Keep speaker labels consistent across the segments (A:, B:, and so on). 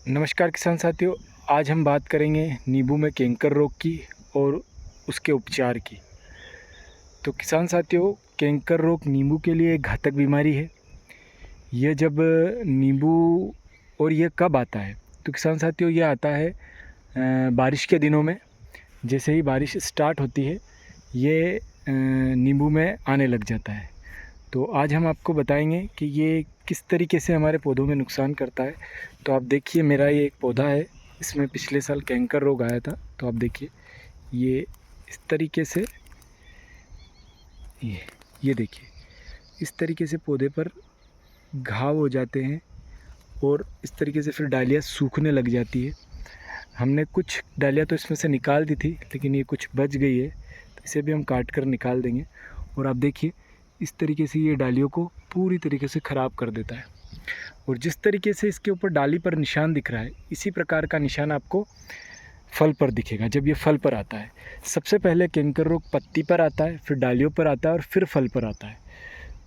A: नमस्कार किसान साथियों। आज हम बात करेंगे नींबू में कैंकर रोग की और उसके उपचार की। तो किसान साथियों, कैंकर रोग नींबू के लिए एक घातक बीमारी है। यह जब नींबू और यह कब आता है तो किसान साथियों, यह आता है बारिश के दिनों में। जैसे ही बारिश स्टार्ट होती है ये नींबू में आने लग जाता है। तो आज हम आपको बताएंगे कि ये किस तरीके से हमारे पौधों में नुकसान करता है। तो आप देखिए, मेरा ये एक पौधा है, इसमें पिछले साल कैंकर रोग आया था। तो आप देखिए, ये इस तरीके से ये देखिए, इस तरीके से पौधे पर घाव हो जाते हैं और इस तरीके से फिर डालियाँ सूखने लग जाती है। हमने कुछ डालियाँ तो इसमें से निकाल दी थी, लेकिन ये कुछ बच गई है, तो इसे भी हम काट कर निकाल देंगे। और आप देखिए, इस तरीके से ये डालियों को पूरी तरीके से ख़राब कर देता है। और जिस तरीके से इसके ऊपर डाली पर निशान दिख रहा है, इसी प्रकार का निशान आपको फल पर दिखेगा जब ये फल पर आता है। सबसे पहले कैंकर रोग पत्ती पर आता है, फिर डालियों पर आता है और फिर फल पर आता है।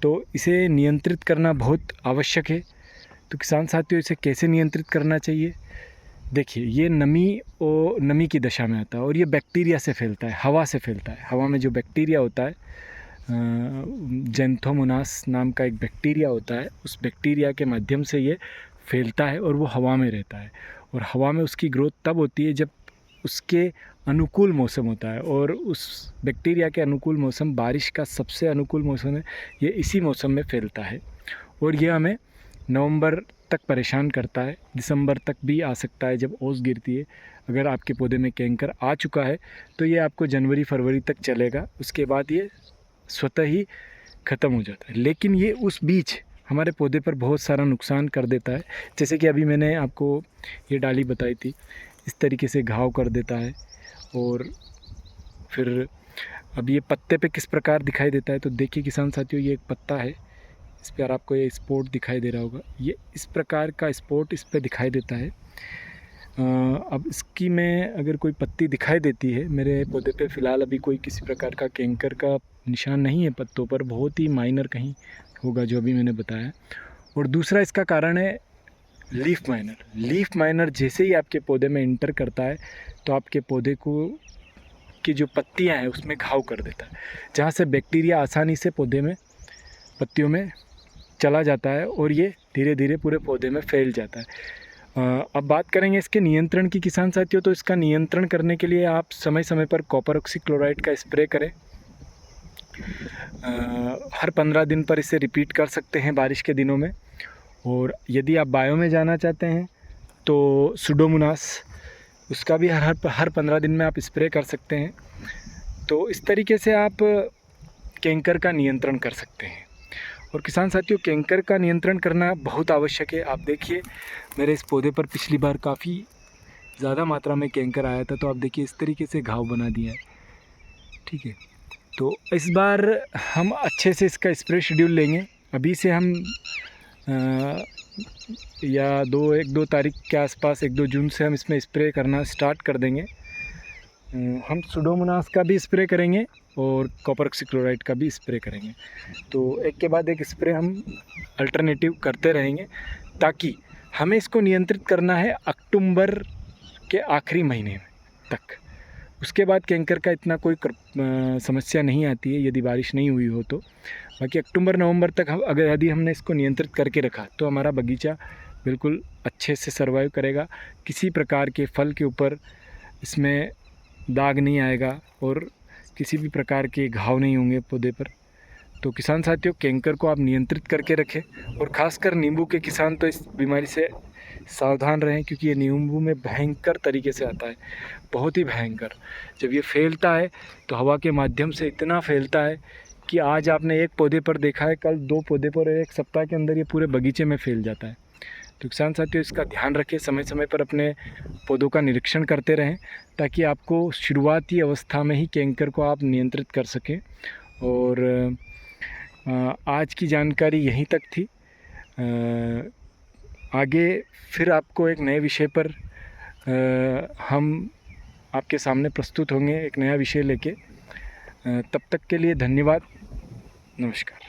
A: तो इसे नियंत्रित करना बहुत आवश्यक है। तो किसान साथियों, इसे कैसे नियंत्रित करना चाहिए? देखिए, ये नमी की दशा में आता है और ये बैक्टीरिया से फैलता है, हवा से फैलता है। हवा में जो बैक्टीरिया होता है, ज़ैंथोमोनास नाम का एक बैक्टीरिया होता है, उस बैक्टीरिया के माध्यम से ये फैलता है और वो हवा में रहता है। और हवा में उसकी ग्रोथ तब होती है जब उसके अनुकूल मौसम होता है, और उस बैक्टीरिया के अनुकूल मौसम बारिश का सबसे अनुकूल मौसम है। ये इसी मौसम में फैलता है और ये हमें नवंबर तक परेशान करता है। दिसंबर तक भी आ सकता है जब ओस गिरती है। अगर आपके पौधे में कैंकर आ चुका है तो ये आपको जनवरी फरवरी तक चलेगा, उसके बाद ये स्वतः ही ख़त्म हो जाता है। लेकिन ये उस बीच हमारे पौधे पर बहुत सारा नुकसान कर देता है। जैसे कि अभी मैंने आपको ये डाली बताई थी, इस तरीके से घाव कर देता है। और फिर अब ये पत्ते पे किस प्रकार दिखाई देता है, तो देखिए किसान साथियों, ये एक पत्ता है, इस पर आपको ये स्पॉट दिखाई दे रहा होगा। ये इस प्रकार का स्पॉट इस पर दिखाई देता है। अब इसकी में अगर कोई पत्ती दिखाई देती है, मेरे पौधे पे फ़िलहाल अभी कोई किसी प्रकार का कैंकर का निशान नहीं है पत्तों पर, बहुत ही माइनर कहीं होगा जो अभी मैंने बताया। और दूसरा इसका कारण है लीफ माइनर। लीफ माइनर जैसे ही आपके पौधे में इंटर करता है तो आपके पौधे को की जो पत्तियां हैं उसमें घाव कर देता है, जहाँ से बैक्टीरिया आसानी से पौधे में पत्तियों में चला जाता है और ये धीरे धीरे पूरे पौधे में फैल जाता है। अब बात करेंगे इसके नियंत्रण की किसान साथियों। तो इसका नियंत्रण करने के लिए आप समय समय पर कॉपर ऑक्सीक्लोराइड का स्प्रे करें। हर 15 दिन पर इसे रिपीट कर सकते हैं बारिश के दिनों में। और यदि आप बायो में जाना चाहते हैं तो सुडोमोनास, उसका भी हर 15 दिन में आप स्प्रे कर सकते हैं। तो इस तरीके से आप कैंकर का नियंत्रण कर सकते हैं। और किसान साथियों, कैंकर का नियंत्रण करना बहुत आवश्यक है। आप देखिए, मेरे इस पौधे पर पिछली बार काफ़ी ज़्यादा मात्रा में कैंकर आया था। तो आप देखिए, इस तरीके से घाव बना दिया है, ठीक है। तो इस बार हम अच्छे से इसका स्प्रे शेड्यूल लेंगे। अभी से हम या 1-2 तारीख के आसपास, 1-2 जून से हम इसमें स्प्रे करना स्टार्ट कर देंगे। हम सुडोमोनास का भी स्प्रे करेंगे और कॉपर ऑक्सीक्लोराइड का भी स्प्रे करेंगे। तो एक के बाद एक स्प्रे हम अल्टरनेटिव करते रहेंगे, ताकि हमें इसको नियंत्रित करना है अक्टूबर के आखिरी महीने तक। उसके बाद कैंकर का इतना कोई समस्या नहीं आती है यदि बारिश नहीं हुई हो तो। बाकी अक्टूबर नवंबर तक हम अगर यदि हमने इसको नियंत्रित करके रखा तो हमारा बगीचा बिल्कुल अच्छे से सर्वाइव करेगा। किसी प्रकार के फल के ऊपर इसमें दाग नहीं आएगा और किसी भी प्रकार के घाव नहीं होंगे पौधे पर। तो किसान साथियों, कैंकर को आप नियंत्रित करके रखें। और ख़ासकर नींबू के किसान तो इस बीमारी से सावधान रहें, क्योंकि ये नींबू में भयंकर तरीके से आता है, बहुत ही भयंकर। जब ये फैलता है तो हवा के माध्यम से इतना फैलता है कि आज आपने एक पौधे पर देखा है, कल 2 पौधे पर, 1 सप्ताह के अंदर ये पूरे बगीचे में फैल जाता है। तो किसान साथियों, इसका ध्यान रखें, समय समय पर अपने पौधों का निरीक्षण करते रहें, ताकि आपको शुरुआती अवस्था में ही कैंकर को आप नियंत्रित कर सकें। और आज की जानकारी यहीं तक थी। आगे फिर आपको एक नए विषय पर हम आपके सामने प्रस्तुत होंगे, एक नया विषय लेके। तब तक के लिए धन्यवाद, नमस्कार।